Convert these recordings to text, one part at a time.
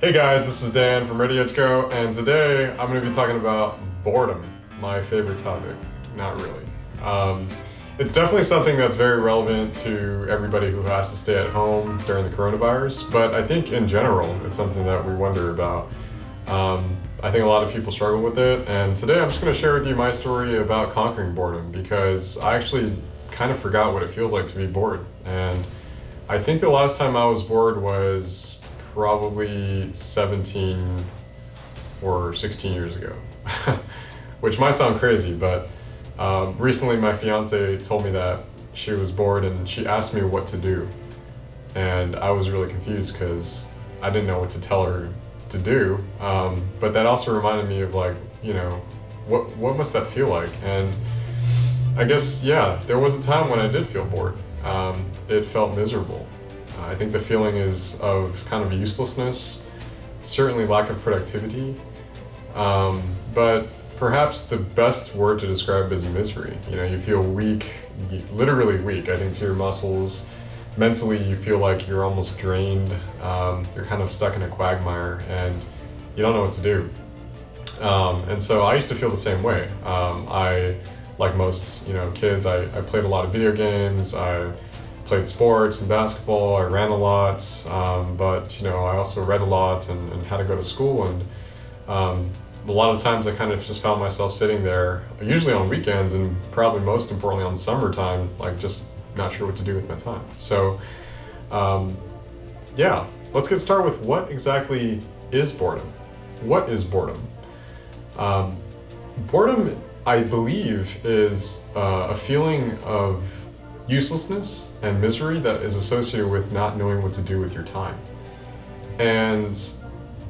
Hey guys, this is Dan from ReadyEdgeGo, and today I'm going to be talking about boredom, my favorite topic. Not really. It's definitely something that's very relevant to everybody who has to stay at home during the coronavirus, but I think in general it's something that we wonder about. I think a lot of people struggle with it, and today I'm just going to share with you my story about conquering boredom because I actually kind of forgot what it feels like to be bored. And I think the last time I was bored was probably 17 or 16 years ago, which might sound crazy, but recently my fiance told me that she was bored and she asked me what to do. And I was really confused because I didn't know what to tell her to do. But that also reminded me of what must that feel like? And I guess, yeah, there was a time when I did feel bored. It felt miserable. I think the feeling is of kind of uselessness, certainly lack of productivity, but perhaps the best word to describe is misery. You feel weak, literally weak, I think, to your muscles. Mentally, you feel like you're almost drained. You're kind of stuck in a quagmire and you don't know what to do. And so I used to feel the same way. Like most kids, I played a lot of video games. I played sports and basketball. I ran a lot, but I also read a lot and had to go to school. And a lot of times I kind of just found myself sitting there, usually on weekends and probably most importantly on summertime, like just not sure what to do with my time. So yeah, let's get started with what exactly is boredom. What is boredom? Boredom, I believe, is a feeling of uselessness and misery that is associated with not knowing what to do with your time. And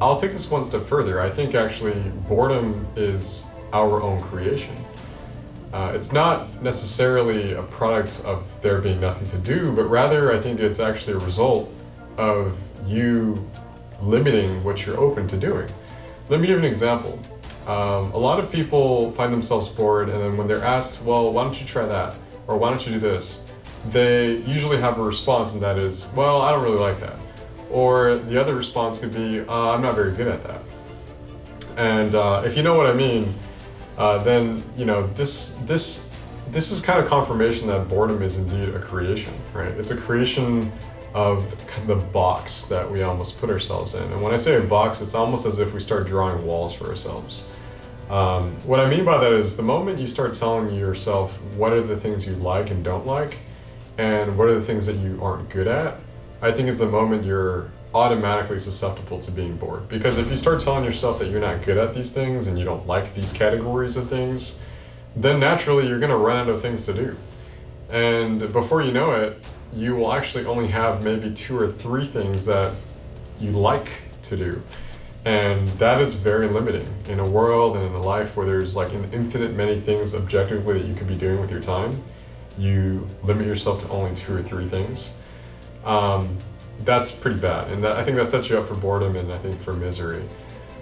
I'll take this one step further. I think actually boredom is our own creation. It's not necessarily a product of there being nothing to do, but rather I think it's actually a result of you limiting what you're open to doing. Let me give you an example. A lot of people find themselves bored, and then when they're asked, well, why don't you try that? Or why don't you do this? They usually have a response, and that is, well, I don't really like that. Or the other response could be, I'm not very good at that. And if you know what I mean, then this is kind of confirmation that boredom is indeed a creation, right? It's a creation of the box that we almost put ourselves in. And when I say a box, it's almost as if we start drawing walls for ourselves. What I mean by that is the moment you start telling yourself what are the things you like and don't like, and what are the things that you aren't good at, I think it's the moment you're automatically susceptible to being bored. Because if you start telling yourself that you're not good at these things and you don't like these categories of things, then naturally you're gonna run out of things to do. And before you know it, you will actually only have maybe 2 or 3 things that you like to do. And that is very limiting in a world and in a life where there's like an infinite many things objectively that you could be doing with your time. You limit yourself to only 2 or 3 things. That's pretty bad, and I think that sets you up for boredom and I think for misery.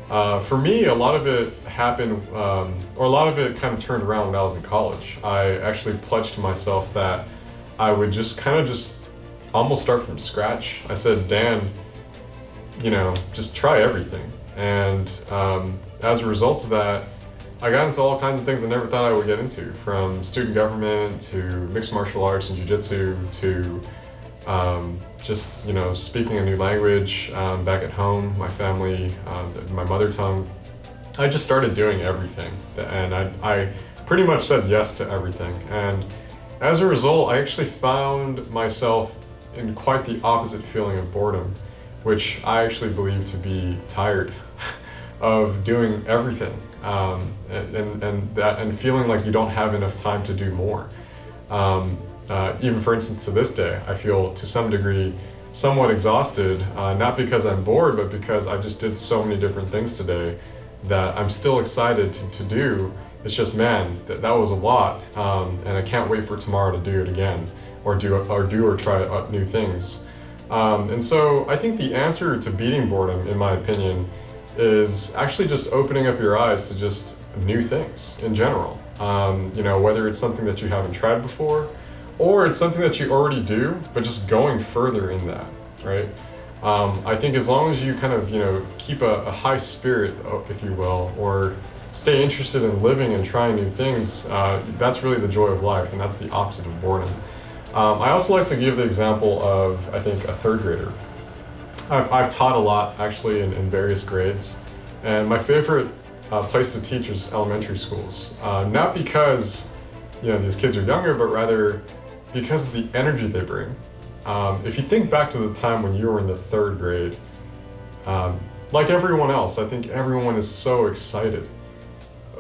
For me, a lot of it happened, or a lot of it kind of turned around when I was in college. I actually pledged to myself that I would just almost start from scratch. I said, Dan, just try everything. And as a result of that, I got into all kinds of things I never thought I would get into, from student government to mixed martial arts and jiu-jitsu to just speaking a new language back at home, my family, my mother tongue. I just started doing everything, and I pretty much said yes to everything. And as a result, I actually found myself in quite the opposite feeling of boredom, which I actually believe to be tired of doing everything, and feeling like you don't have enough time to do more. Even for instance, to this day, I feel to some degree somewhat exhausted, not because I'm bored, but because I just did so many different things today that I'm still excited to do. It's just, man, that was a lot, and I can't wait for tomorrow to do it again, or try new things. And so I think the answer to beating boredom, in my opinion, is actually just opening up your eyes to just new things in general. Whether it's something that you haven't tried before, or it's something that you already do, but just going further in that, right? I think as long as you kind of, keep a high spirit, if you will, or stay interested in living and trying new things, that's really the joy of life, and that's the opposite of boredom. I also like to give the example of, I think, a third grader. I've taught a lot, actually, in various grades, and my favorite place to teach is elementary schools. Not because, these kids are younger, but rather because of the energy they bring. If you think back to the time when you were in the third grade, like everyone else, I think everyone is so excited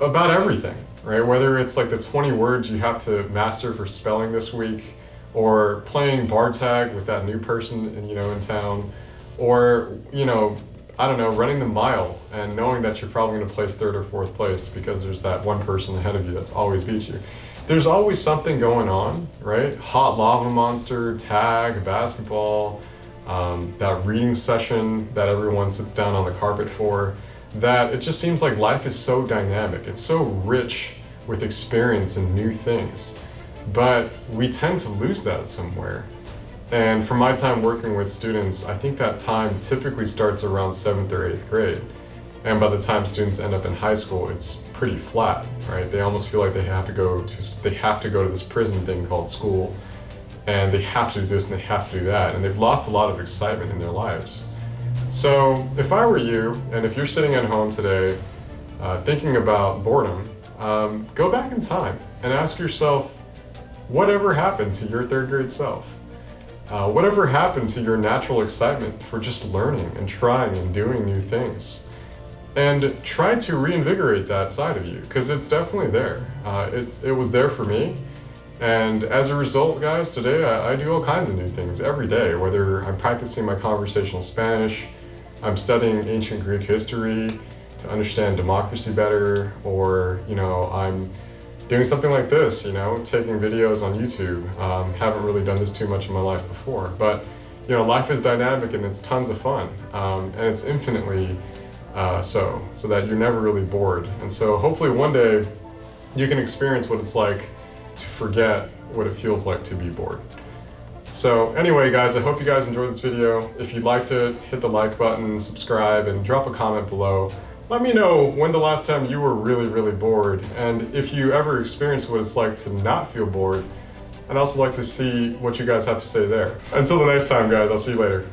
about everything, right? Whether it's like the 20 words you have to master for spelling this week, or playing bar tag with that new person in town, or I don't know, running the mile and knowing that you're probably going to place third or fourth place because there's that one person ahead of you that's always beats you. There's always something going on, right? Hot lava monster, tag, basketball, that reading session that everyone sits down on the carpet for, that it just seems like life is so dynamic. It's so rich with experience and new things. But we tend to lose that somewhere. And from my time working with students, I think that time typically starts around 7th or 8th grade. And by the time students end up in high school, it's pretty flat, right? They almost feel like they have to go to this prison thing called school, and they have to do this and they have to do that, and they've lost a lot of excitement in their lives. So if I were you, and if you're sitting at home today thinking about boredom, go back in time and ask yourself, whatever happened to your third grade self? Whatever happened to your natural excitement for just learning and trying and doing new things? And try to reinvigorate that side of you, because it's definitely there. It was there for me. And as a result, guys, today I do all kinds of new things every day, whether I'm practicing my conversational Spanish, I'm studying ancient Greek history to understand democracy better, or, I'm doing something like this, taking videos on YouTube. Haven't really done this too much in my life before, but, life is dynamic and it's tons of fun, and it's infinitely so that you're never really bored. And so hopefully one day you can experience what it's like to forget what it feels like to be bored. So anyway, guys, I hope you guys enjoyed this video. If you liked it, hit the like button, subscribe, and drop a comment below. Let me know when the last time you were really, really bored, and if you ever experienced what it's like to not feel bored. I'd also like to see what you guys have to say there. Until the next time, guys, I'll see you later.